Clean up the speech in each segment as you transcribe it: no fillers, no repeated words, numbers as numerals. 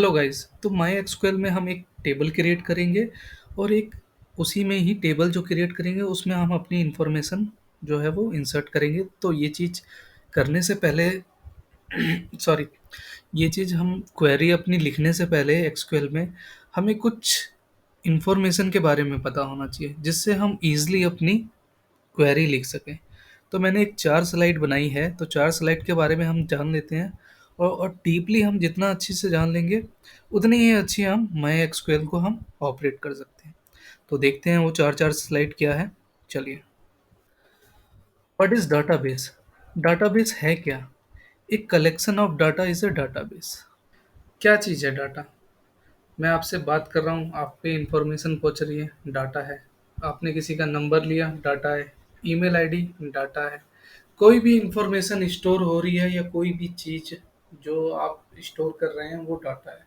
Hello guys, तो माई SQL में हम एक टेबल क्रिएट करेंगे और एक उसी में ही टेबल जो क्रिएट करेंगे उसमें हम अपनी इंफॉर्मेशन जो है वो इंसर्ट करेंगे। तो ये चीज़ करने से पहले सॉरी, ये चीज़ हम क्वेरी अपनी लिखने से पहले एक्सक्यूएल में हमें कुछ इंफॉर्मेशन के बारे में पता होना चाहिए जिससे हम इजीली अपनी क्वेरी लिख सकें। तो मैंने एक 4 स्लाइड बनाई है, तो 4 स्लाइड के बारे में हम जान लेते हैं और डीपली हम जितना अच्छे से जान लेंगे, उतनी ही अच्छी हम माई एसक्यूएल को हम ऑपरेट कर सकते हैं। तो देखते हैं वो 4-4 स्लाइड क्या है। चलिए, व्हाट इज़ डाटाबेस? डाटाबेस है क्या? एक collection of data is a database. क्या चीज़ है डाटा? मैं आपसे बात कर रहा हूँ, आप पे इंफॉर्मेशन पहुँच रही है, डाटा है। आपने किसी का नंबर लिया, डाटा है। ईमेल आईडी, डाटा है। कोई भी इंफॉर्मेशन स्टोर हो रही है या कोई भी चीज़ जो आप स्टोर कर रहे हैं वो डाटा है।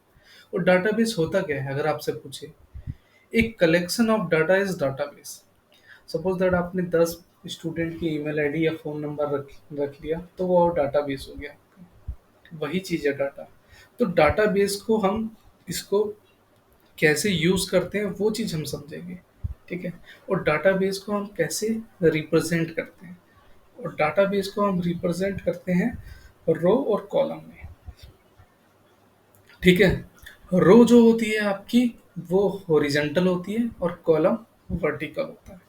और डाटाबेस होता क्या है अगर आपसे पूछे? एक collection of data is database. Suppose that आपने 10 स्टूडेंट की ईमेल आईडी या फ़ोन नंबर रख लिया तो वो डाटाबेस हो गया। वही चीज़ है डाटा। तो डाटाबेस को हम इसको कैसे यूज़ करते हैं वो चीज़ हम समझेंगे, ठीक है? और डाटाबेस को हम कैसे रिप्रेजेंट करते हैं, और डाटाबेस को हम रिप्रेजेंट करते हैं रो और कॉलम में, ठीक है? रो जो होती है आपकी वो हॉरिजेंटल होती है और कॉलम वर्टिकल होता है।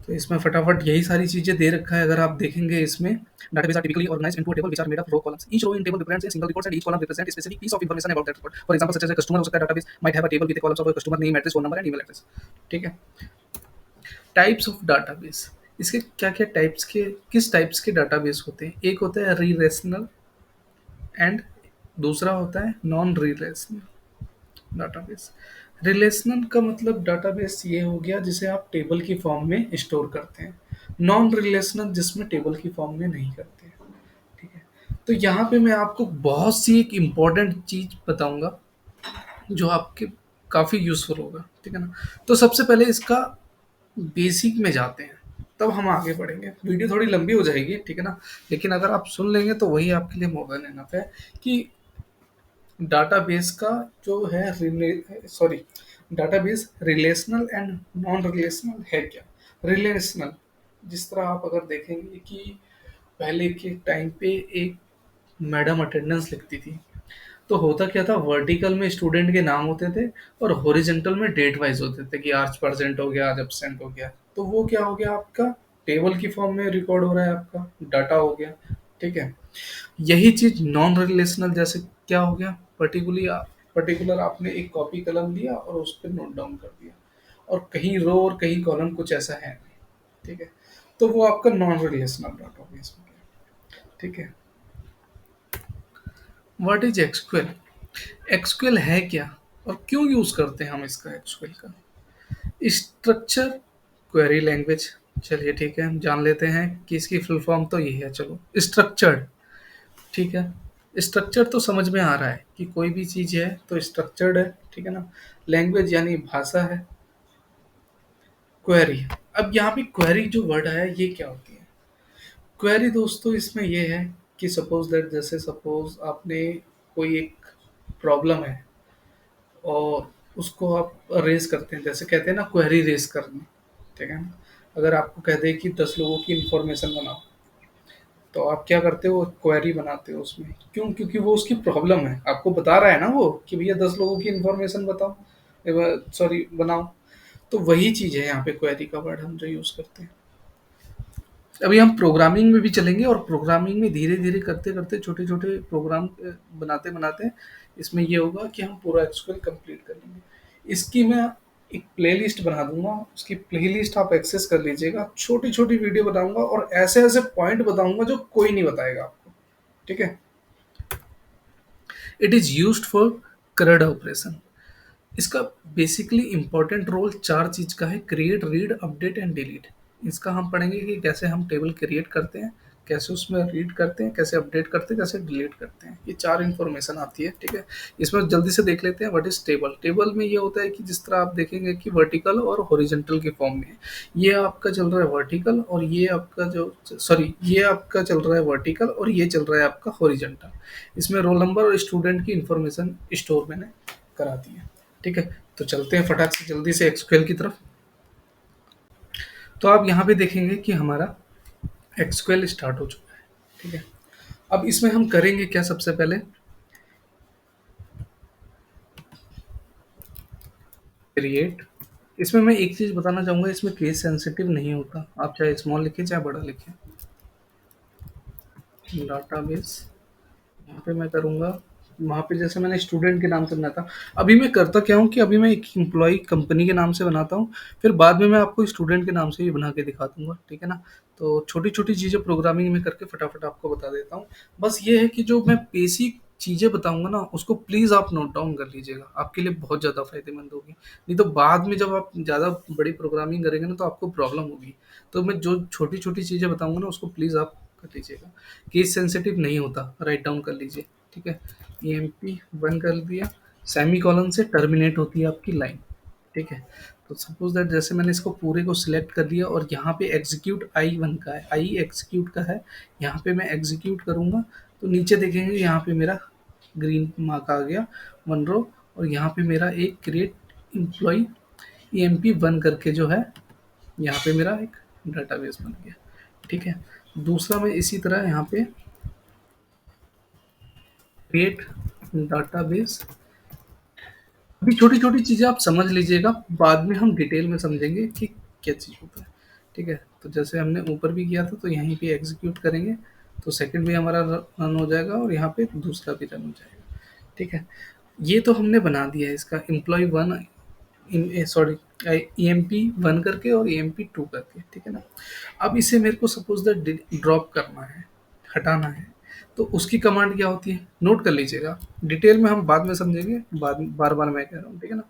तो इसमें फटाफट यही सारी चीजें दे रखा है। अगर आप देखेंगे इसमें, database are typically organized into a table which are made of row columns. Each row in table represents a single record and each column represents a specific piece of information about that record. For example, such as a customer हो सकता है, database might have a table with a columns of a customer name, address, phone number and email address. ठीक है? Types of database, इसके क्या क्या types के, किस टाइप्स के डाटाबेस होते हैं? एक होता है रिलेशनल एंड दूसरा होता है नॉन रिलेशनल डाटाबेस। रिलेशनल का मतलब डाटाबेस ये हो गया जिसे आप टेबल की फॉर्म में स्टोर करते हैं। नॉन रिलेशनल जिसमें टेबल की फॉर्म में नहीं करते हैं, ठीक है? तो यहाँ पे मैं आपको बहुत सी एक इम्पॉर्टेंट चीज बताऊंगा जो आपके काफी यूजफुल होगा, ठीक है ना? तो सबसे पहले इसका बेसिक में जाते हैं, तब हम आगे बढ़ेंगे। वीडियो थोड़ी लंबी हो जाएगी, ठीक है ना? लेकिन अगर आप सुन लेंगे तो वही आपके लिए मोर देन इनफ है कि डाटाबेस का जो है sorry, database relational and non relational है क्या? रिलेशनल, जिस तरह आप अगर देखेंगे कि पहले के टाइम पे एक मैडम अटेंडेंस लिखती थी, तो होता क्या था, वर्टिकल में स्टूडेंट के नाम होते थे और हॉरिजेंटल में डेट वाइज होते थे कि आज प्रेजेंट हो गया, आज एब्सेंट हो गया। तो वो क्या हो गया आपका, टेबल की फॉर्म में रिकॉर्ड हो रहा है, आपका डाटा हो गया, ठीक है? यही चीज नॉन रिलेशनल जैसे क्या हो गया, पर्टिकुलर आपने एक कॉपी कलम लिया और उस पर नोट डाउन कर दिया, और कहीं रो और कहीं कॉलम कुछ ऐसा है नहीं, ठीक है? तो वो आपका नॉन रिलेशनल डाटाबेस हो गया, ठीक है? What is SQL? एक्सक्यूएल है क्या और क्यों यूज करते हैं हम इसका? एक्सक्यूएल का स्ट्रक्चर क्वेरी लैंग्वेज। चलिए ठीक है, हम जान लेते हैं कि इसकी फुल फॉर्म तो यही है। चलो, स्ट्रक्चर्ड, ठीक है? स्ट्रक्चर तो समझ में आ रहा है कि कोई भी चीज है तो स्ट्रक्चर्ड है, ठीक है ना? लैंग्वेज यानी भाषा है। क्वेरी, अब यहाँ पे क्वेरी जो वर्ड आया ये क्या होती है? क्वेरी दोस्तों इसमें ये है कि सपोज दैट, जैसे सपोज आपने कोई एक प्रॉब्लम है और उसको आप रेज करते हैं, जैसे कहते हैं ना क्वेरी रेज करनी, ठीक है ना? अगर आपको कह दे कि 10 लोगों की इंफॉर्मेशन बनाओ, तो आप क्या करते हो, क्वेरी बनाते हो उसमें। क्यों? क्योंकि वो उसकी प्रॉब्लम है, आपको बता रहा है ना वो कि भैया 10 लोगों की इंफॉर्मेशन बताओ, सॉरी बनाओ। तो वही चीज है यहाँ पे क्वेरी का वर्ड हम जो यूज करते हैं। अभी हम प्रोग्रामिंग में भी चलेंगे और प्रोग्रामिंग में धीरे धीरे करते करते छोटे छोटे प्रोग्राम बनाते बनाते इसमें ये होगा कि हम पूरा एक्सक्यूएल कंप्लीट कर लेंगे। इसकी मैं एक प्लेलिस्ट बना दूंगा, उसकी प्लेलिस्ट आप एक्सेस कर लीजिएगा। छोटी छोटी वीडियो बताऊंगा और ऐसे ऐसे पॉइंट बताऊंगा जो कोई नहीं बताएगा आपको, ठीक है? It is used for CRUD operation. इसका बेसिकली इंपॉर्टेंट रोल चार चीज का है: create, read, update and delete. इसका हम पढ़ेंगे कि कैसे हम टेबल क्रिएट करते हैं, कैसे उसमें रीड करते हैं, कैसे अपडेट करते हैं, कैसे डिलीट करते हैं, ये 4 इन्फॉर्मेशन आती है, ठीक है। इसमें जल्दी से देख लेते हैं व्हाट इज़ टेबल। टेबल में ये होता है कि जिस तरह आप देखेंगे कि वर्टिकल और हॉरिजॉन्टल के फॉर्म में है। ये आपका चल रहा है वर्टिकल और ये आपका जो सॉरी ये आपका चल रहा है वर्टिकल और ये चल रहा है आपका हॉरिजॉन्टल। इसमें रोल नंबर और स्टूडेंट की इन्फॉर्मेशन स्टोर मैंने करा दी है, ठीक है। तो चलते हैं फटाक से जल्दी से एक्सक्यूएल की तरफ। तो आप यहाँ पे देखेंगे कि हमारा एक्सक्यूएल स्टार्ट हो चुका है, ठीक है। अब इसमें हम करेंगे क्या, सबसे पहले क्रिएट। इसमें मैं एक चीज़ बताना चाहूँगा, इसमें केस सेंसिटिव नहीं होता, आप चाहे स्मॉल लिखें चाहे बड़ा लिखें। डाटाबेस यहाँ पे मैं करूँगा, वहाँ पे जैसे मैंने स्टूडेंट के नाम से बनाया था। अभी मैं करता क्या हूँ कि अभी मैं एक एम्प्लॉय कंपनी के नाम से बनाता हूँ, फिर बाद में मैं आपको स्टूडेंट के नाम से ही बना के दिखा दूँगा, ठीक है ना? तो छोटी-छोटी चीज़ें प्रोग्रामिंग में करके फटाफट आपको बता देता हूँ। बस ये है कि जो मैं बेसिक चीज़ें बताऊँगा ना, उसको प्लीज़ आप नोट डाउन कर लीजिएगा, आपके लिए बहुत ज़्यादा फ़ायदेमंद होगी। नहीं तो बाद में जब आप ज़्यादा बड़ी प्रोग्रामिंग करेंगे ना, तो आपको प्रॉब्लम होगी। तो मैं जो छोटी-छोटी चीज़ें बताऊँगा ना, उसको प्लीज़ आप कर लीजिएगा। केस सेंसिटिव नहीं होता, राइट डाउन कर लीजिए, ठीक है। ईएमपी वन कर दिया, सेमी कॉलन से टर्मिनेट होती है आपकी लाइन, ठीक है। तो सपोज दैट जैसे मैंने इसको पूरे को सिलेक्ट कर लिया और यहाँ पे एग्जीक्यूट आई वन का है, आई एग्जीक्यूट का है, यहाँ पे मैं एग्जीक्यूट करूँगा तो नीचे देखेंगे यहाँ पे मेरा ग्रीन मार्क आ गया, वन रो। और यहाँ पे मेरा एक क्रिएट एम्प्लॉय ईएमपी वन करके जो है, यहाँ पे मेरा एक डाटाबेस बन गया, ठीक है। दूसरा मैं इसी तरह यहाँ पे क्रिएट डाटाबेस। अभी छोटी-छोटी चीज़ें आप समझ लीजिएगा, बाद में हम डिटेल में समझेंगे कि क्या चीज़ होता है, ठीक है। तो जैसे हमने ऊपर भी किया था तो यहीं पे एग्जीक्यूट करेंगे, तो सेकंड भी हमारा रन हो जाएगा और यहाँ पे दूसरा भी रन हो जाएगा, ठीक है। ये तो हमने बना दिया है इसका employ one, sorry EMP one करके और ईएमपी टू करके, ठीक है ना। अब इसे मेरे को सपोज दैट ड्रॉप करना है, हटाना है, तो उसकी कमांड क्या होती है, नोट कर लीजिएगा। डिटेल में हम बाद में समझेंगे, बाद बार बार मैं कह रहा हूँ, ठीक है ना।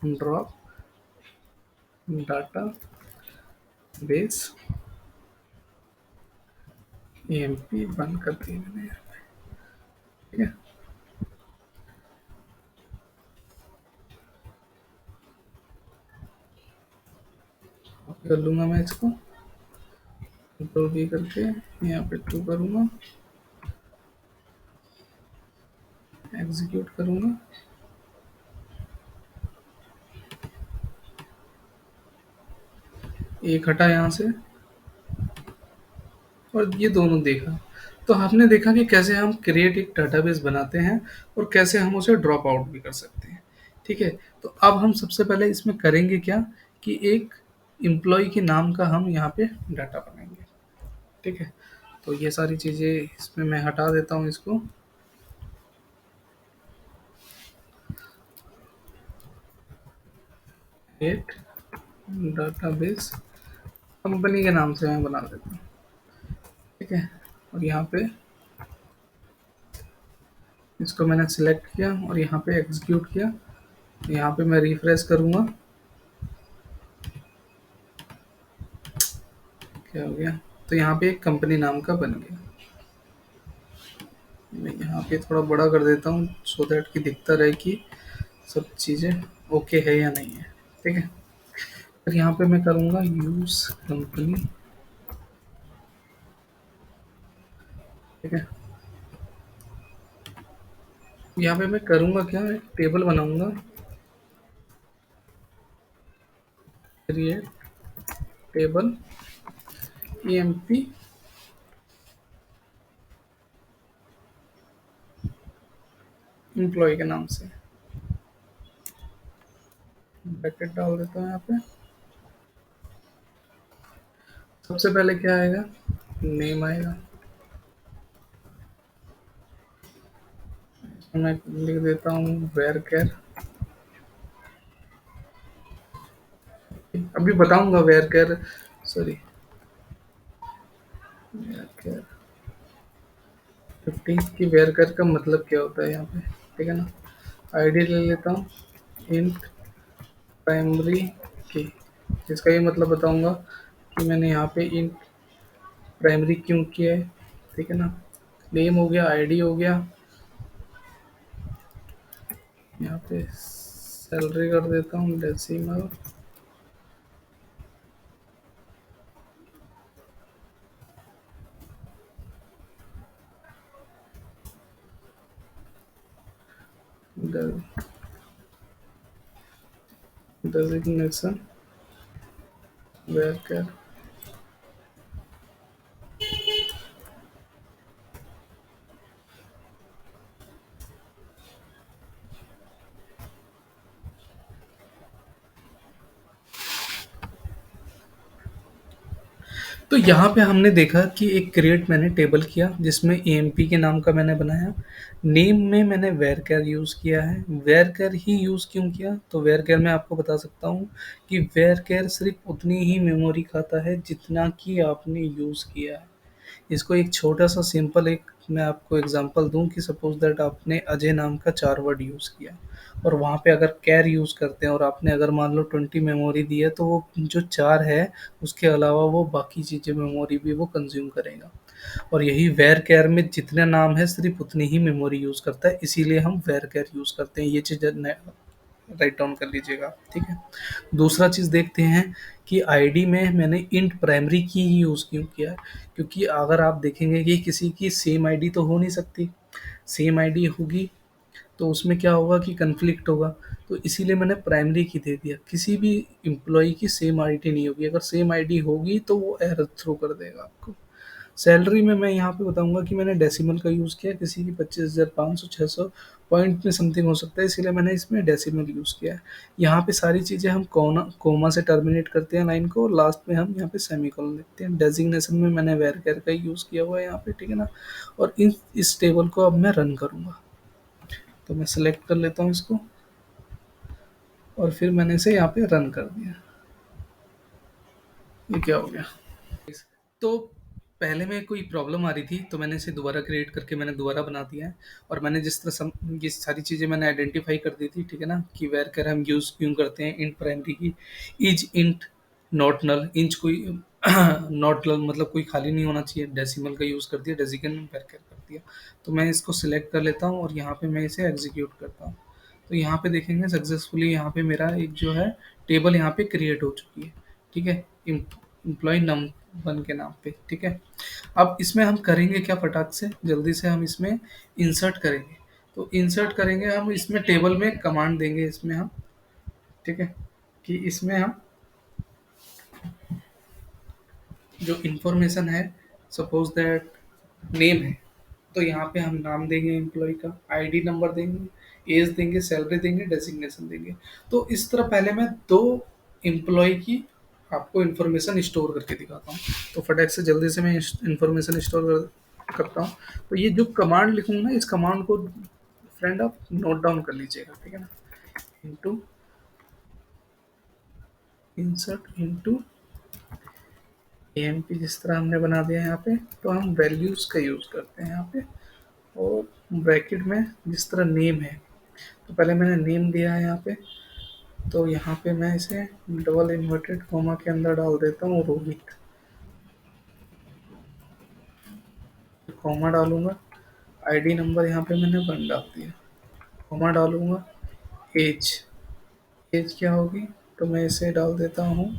Drop data base EMP one कर दिया मैंने यहाँ पे, ठीक है। कर लूँगा मैं इसको कंट्रोल भी करके, यहाँ पे टू करूँगा, एग्जीक्यूट करूँगा, एक हटा यहाँ से और ये दोनों देखा। तो हमने देखा कि कैसे हम क्रिएट एक डाटाबेस बनाते हैं और कैसे हम उसे ड्रॉप आउट भी कर सकते हैं, ठीक है। तो अब हम सबसे पहले इसमें करेंगे क्या कि एक एम्प्लॉय के नाम का हम यहाँ पे डाटा बनाएंगे, ठीक है। तो ये सारी चीज़ें इसमें मैं हटा देता हूँ इसको। क्रिएट डाटाबेस कंपनी के नाम से मैं बना देता हूँ, ठीक है। और यहाँ पे इसको मैंने सिलेक्ट किया और यहाँ पे एग्जीक्यूट किया, यहाँ पे मैं रिफ्रेश करूँगा, क्या हो गया, तो यहाँ पे एक कंपनी नाम का बन गया। मैं यहाँ पे थोड़ा बड़ा कर देता हूँ सो दैट कि दिखता रहे कि सब चीज़ें ओके है या नहीं है, ठीक है। फिर यहाँ पे मैं करूँगा यूज़ कंपनी, ठीक है। यहाँ पे मैं करूँगा क्या, एक टेबल बनाऊँगा, क्रिएट टेबल ईएमपी एम्प्लॉय के नाम से, ब्रैकेट डाल देता हूँ यहाँ पे। सबसे पहले क्या आएगा, नेम आएगा, मैं लिख देता हूँ वेर केयर। अभी बताऊंगा where care, sorry where care 15 की वेर केयर का मतलब क्या होता है यहाँ पे, ठीक है ना। आईडी ले लेता हूँ इंट प्राइमरी की, जिसका ये मतलब बताऊंगा कि मैंने यहाँ पे इंट प्राइमरी क्यों किया है, ठीक है ना। नेम हो गया, आईडी हो गया, यहाँ पे सैलरी कर देता हूँ डेसिमल, डेजिग्नेशन वर्कर। तो यहाँ पे हमने देखा कि एक क्रिएट मैंने टेबल किया जिसमें एएमपी के नाम का मैंने बनाया। नेम में मैंने वेरकर यूज़ किया है। वेरकर ही यूज़ क्यों किया, तो वेरकर मैं आपको बता सकता हूँ कि वेरकर सिर्फ उतनी ही मेमोरी खाता है जितना कि आपने यूज़ किया है। इसको एक छोटा सा सिंपल एक मैं आपको एग्जांपल दूं कि सपोज दैट आपने अजय नाम का 4 वर्ड यूज़ किया और वहाँ पे अगर कैर यूज़ करते हैं और आपने अगर मान लो 20 मेमोरी दी है, तो वो जो 4 है उसके अलावा वो बाकी चीज़ें मेमोरी भी वो कंज्यूम करेगा। और यही वेर केयर में जितने नाम है सिर्फ उतनी ही मेमोरी यूज़ करता है, इसीलिए हम वेर केयर यूज़ करते हैं। ये चीज़ राइट डाउन कर लीजिएगा, ठीक है। दूसरा चीज़ देखते हैं कि आईडी में मैंने इंट प्राइमरी की ही यूज़ क्यों किया है, क्योंकि अगर आप देखेंगे कि किसी की सेम आईडी तो हो नहीं सकती। सेम आईडी होगी तो उसमें क्या होगा कि कन्फ्लिक्ट होगा। तो इसीलिए मैंने प्राइमरी की दे दिया। किसी भी एम्प्लॉय की सेम आईडी नहीं होगी, अगर सेम आईडी होगी तो वो एरर थ्रो कर देगा आपको। सैलरी में मैं यहाँ पे बताऊंगा कि मैंने डेसिमल का यूज़ किया, किसी की 25,500 600 पॉइंट में समथिंग हो सकता है, इसीलिए मैंने इसमें डेसिमल यूज़ किया है। यहाँ पे सारी चीज़ें हम कोमा से टर्मिनेट करते हैं लाइन को, लास्ट में हम यहाँ पे सेमीकोलन लिखते हैं। डेजिग्नेशन में मैंने वेर केयर का यूज़ किया हुआ है यहाँ पे, ठीक है ना। और इस टेबल को अब मैं रन करूँगा, तो मैं सेलेक्ट कर लेता हूँ इसको और फिर मैंने इसे यहाँ पे रन कर दिया। ये क्या हो गया। तो पहले में कोई प्रॉब्लम आ रही थी तो मैंने इसे दोबारा क्रिएट करके मैंने दोबारा बना दिया है। और मैंने जिस तरह ये सारी चीज़ें मैंने आइडेंटिफाई कर दी थी, ठीक है ना, कि वेर कर हम यूज़ क्यों करते हैं इंट प्राइमरी की। Is int not null, inch कोई नॉट नल मतलब कोई खाली नहीं होना चाहिए, डेसिमल का यूज़ कर दिया, डेजिगन वेर कर दिया। तो मैं इसको सिलेक्ट कर लेता हूँ और यहाँ पे मैं इसे एग्जीक्यूट करता हूँ। तो यहाँ पे देखेंगे सक्सेसफुली यहाँ पे मेरा एक जो है टेबल यहाँ पे क्रिएट हो चुकी है, ठीक है, एम्प्लॉय नम वन के नाम पे, ठीक है। अब इसमें हम करेंगे क्या, फटाक से जल्दी से हम इसमें इंसर्ट करेंगे। तो इंसर्ट करेंगे हम इसमें टेबल में कमांड देंगे इसमें हम, ठीक है, कि इसमें हम जो इंफॉर्मेशन है, सपोज दैट नेम है, तो यहाँ पे हम नाम देंगे एम्प्लॉय का, आईडी नंबर देंगे, एज देंगे, सैलरी देंगे, डेजिग्नेशन देंगे। तो इस तरह पहले मैं दो एम्प्लॉय की आपको इन्फॉर्मेशन स्टोर करके दिखाता हूँ। तो फटाक से जल्दी से मैं इन्फॉर्मेशन करता हूँ। तो ये जो कमांड लिखूंगा ना, इस कमांड को फ्रेंड आप नोट डाउन कर लीजिएगा, ठीक है ना। इंटू इंसर्ट इंटू एएमपी जिस तरह हमने बना दिया है यहाँ पे, तो हम वैल्यूज का यूज करते हैं यहाँ पे। और ब्रैकेट में जिस तरह नेम है, तो पहले मैंने नेम दिया है यहाँ पे, तो यहाँ पे मैं इसे डबल इन्वर्टेड कोमा के अंदर डाल देता हूँ रोहित, कोमा डालूंगा। आईडी नंबर यहाँ पे मैंने 1 डाल दिया, कोमा डालूंगा। एज, एज क्या होगी, तो मैं इसे डाल देता हूँ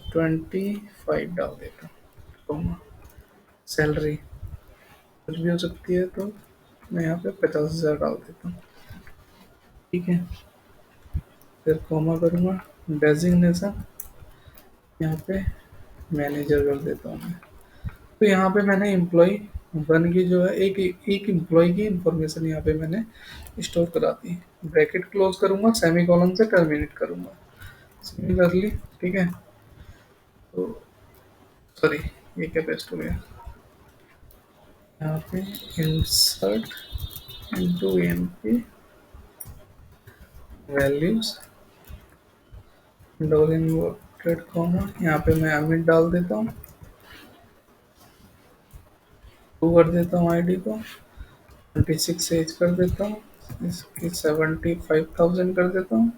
25 डाल देता हूँ, कोमा। सैलरी कुछ भी हो सकती है, तो मैं यहाँ पे 50,000 डाल देता हूँ, ठीक है। फिर कोमा करूँगा। डेजिग्नेशन यहाँ पे मैनेजर कर देता हूँ मैं। तो यहाँ पे मैंने एम्प्लॉय वन की जो है एक एक एम्प्लॉय की इंफॉर्मेशन यहाँ पे मैंने स्टोर करा दी। ब्रैकेट क्लोज करूँगा, सेमी कॉलन से टर्मिनेट करूँगा, सिमिलरली, ठीक है। तो सॉरी, ये क्या पेस्ट हो गया, यहाँ पे insert into MP values double inverted comma, यहाँ पे मैं अमिट डाल देता हूँ, 2 कर देता हूँ, आईडी को 26 एज कर देता हूँ, इसकी 75,000 कर देता हूँ।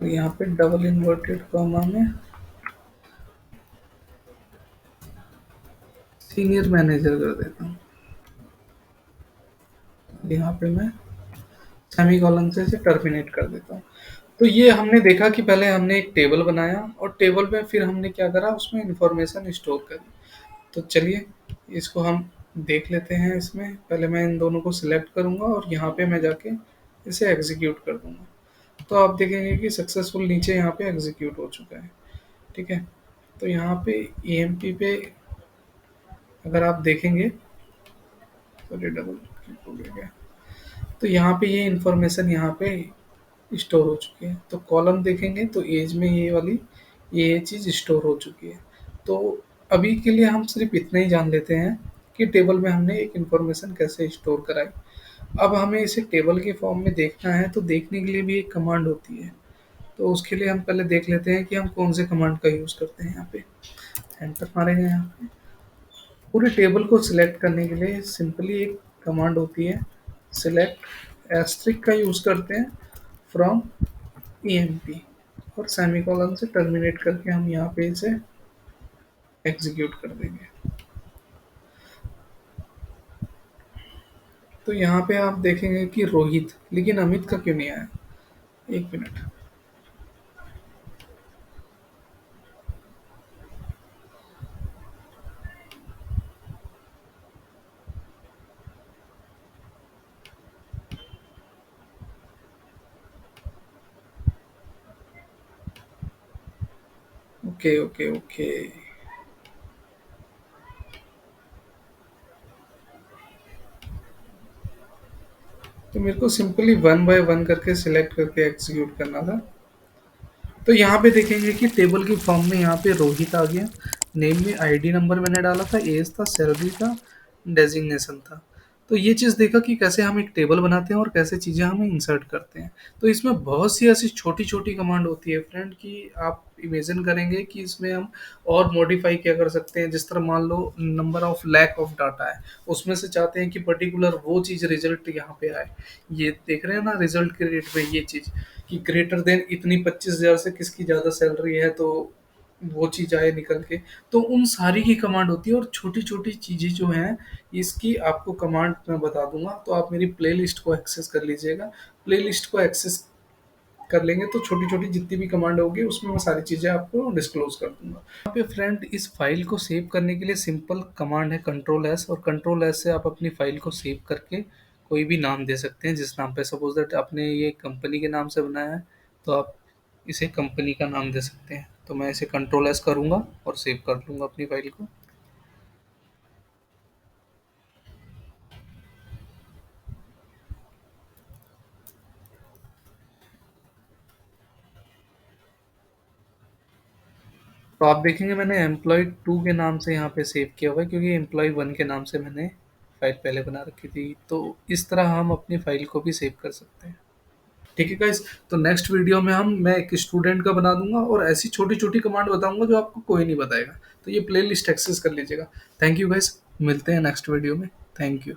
और यहाँ पे डबल इन्वर्टेड कॉमा में सीनियर मैनेजर कर देता हूँ। यहाँ पे मैं सेमी कॉलन से इसे टर्मिनेट कर देता हूँ। तो ये हमने देखा कि पहले हमने एक टेबल बनाया और टेबल में फिर हमने क्या करा, उसमें इंफॉर्मेशन स्टोर करी। तो चलिए इसको हम देख लेते हैं। इसमें पहले मैं इन दोनों को सिलेक्ट करूंगा और यहाँ पे मैं जाके इसे एग्जीक्यूट कर दूंगा। तो आप देखेंगे कि सक्सेसफुल नीचे यहाँ पे एग्जीक्यूट हो चुका है। ठीक है। तो यहाँ पे EMP पे अगर आप देखेंगे, सॉरी डबल क्लिक हो गया। तो यहाँ पे ये इंफॉर्मेशन यहाँ पे स्टोर हो चुकी है। तो कॉलम देखेंगे तो एज में ये वाली ये चीज़ स्टोर हो चुकी है। तो अभी के लिए हम सिर्फ इतना ही जान लेते हैं कि टेबल में हमने एक इंफॉर्मेशन कैसे स्टोर कराई। अब हमें इसे टेबल के फॉर्म में देखना है, तो देखने के लिए भी एक कमांड होती है। तो उसके लिए हम पहले देख लेते हैं कि हम कौन से कमांड का यूज़ करते हैं। यहाँ पे एंटर मारेंगे। यहाँ पे पूरे टेबल को सिलेक्ट करने के लिए सिंपली एक कमांड होती है, सिलेक्ट एस्ट्रिक का यूज़ करते हैं फ्रॉम EMP, और सेमीकोलन से टर्मिनेट करके हम यहाँ पे इसे एग्जीक्यूट कर देंगे। तो यहाँ पे आप देखेंगे कि रोहित, लेकिन अमित का क्यों नहीं आया? एक मिनट। Okay okay okay. तो मेरे को सिंपली वन बाय वन करके सिलेक्ट करके एग्जीक्यूट करना था। तो यहाँ पे देखेंगे कि टेबल की फॉर्म में यहाँ पे रोहित आ गया। नेम में ID नंबर मैंने डाला था, एज था, सैलरी था, डेजिग्नेशन था। तो ये चीज़ देखा कि कैसे हम एक टेबल बनाते हैं और कैसे चीज़ें हम इंसर्ट करते हैं। तो इसमें बहुत सी ऐसी छोटी छोटी कमांड होती है फ्रेंड, कि आप इमेजिन करेंगे कि इसमें हम और मॉडिफाई क्या कर सकते हैं। जिस तरह मान लो number of lakh of data है, उसमें से चाहते हैं कि पर्टिकुलर वो चीज़ रिजल्ट यहाँ पे आए। ये देख रहे हैं ना रिजल्ट के रेट पे ये चीज़, कि ग्रेटर देन इतनी 25,000 से किसकी ज़्यादा सैलरी है, तो वो चीज़ आए निकल के। तो उन सारी की कमांड होती है, और छोटी छोटी चीज़ें जो हैं इसकी आपको कमांड मैं बता दूंगा। तो आप मेरी प्लेलिस्ट को एक्सेस कर लीजिएगा। प्लेलिस्ट को एक्सेस कर लेंगे तो छोटी छोटी जितनी भी कमांड होगी उसमें मैं सारी चीज़ें आपको डिस्क्लोज कर दूंगा। यहाँ पे फ्रेंड इस फाइल को सेव करने के लिए सिंपल कमांड है Ctrl+S, और Ctrl+S से आप अपनी फाइल को सेव करके कोई भी नाम दे सकते हैं। जिस नाम पे सपोज दैट आपने ये कंपनी के नाम से बनाया है, तो आप इसे कंपनी का नाम दे सकते हैं। तो मैं इसे Ctrl+S करूँगा और सेव कर लूँगा अपनी फाइल को। तो आप देखेंगे मैंने एम्प्लॉय 2 के नाम से यहाँ पे सेव किया हुआ है, क्योंकि एम्प्लॉय 1 के नाम से मैंने फाइल पहले बना रखी थी। तो इस तरह हम अपनी फाइल को भी सेव कर सकते हैं। ठीक है गाइस। तो नेक्स्ट वीडियो में मैं एक स्टूडेंट का बना दूंगा और ऐसी छोटी छोटी कमांड बताऊंगा जो आपको कोई नहीं बताएगा। तो ये प्लेलिस्ट एक्सेस कर लीजिएगा। थैंक यू गाइस, मिलते हैं नेक्स्ट वीडियो में। Thank you.